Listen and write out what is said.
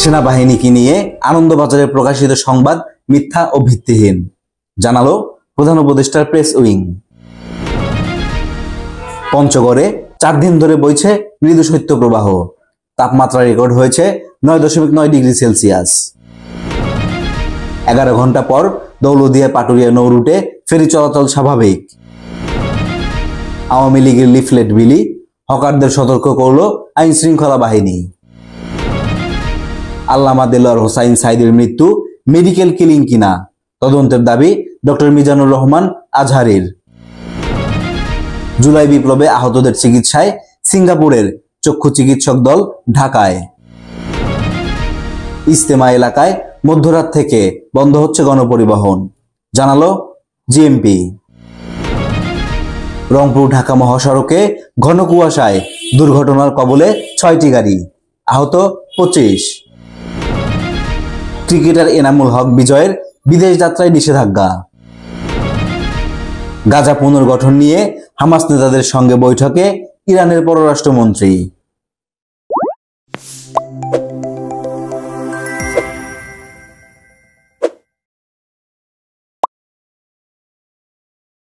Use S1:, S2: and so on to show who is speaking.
S1: সেনাবাহিনীকে নিয়ে আনন্দবাজারে প্রকাশিত সংবাদ মিথ্যা ও ভিত্তিহীন, জানালো প্রধান উপদেষ্টার প্রেস উইং। পঞ্চগড়ে 4 দিন ধরে বইছে মৃদু শৈত্যপ্রবাহ, তাপমাত্রা রেকর্ড হয়েছে 9.9 ডিগ্রি সেলসিয়াস। 11 ঘন্টা পর দৌলতদিয়া পাটুরিয়া নৌ রুটে ফেরি চলাচল স্বাভাবিক। আওয়ামী লীগের লিফলেট বিলি, হকারদের সতর্ক করল আইন শৃঙ্খলা বাহিনী। আল্লামা দেলোয়ার হোসাইন সাইদের মৃত্যু মেডিকেল কিলিং কিনা, তদন্তের দাবি ডক্টর মিজানুর রহমান আজহারীর। জুলাই বিপ্লবে আহতদের চিকিৎসায় সিঙ্গাপুরের চক্ষু চিকিৎসক দল ঢাকায়। ইজতেমা এলাকায় মধ্যরাত থেকে বন্ধ হচ্ছে গণপরিবহন, জানালো জিএমপি। রংপুর ঢাকা মহাসড়কে ঘন কুয়াশায় দুর্ঘটনার কবলে 6টি গাড়ি, আহত 25। ক্রিকেটার এনামুল হক বিজয়ের বিদেশ যাত্রায় নিষেধাজ্ঞা। গাজা পুনর্গঠন নিয়ে হামাস নেতাদের সঙ্গে বৈঠকে ইরানের পররাষ্ট্রমন্ত্রী।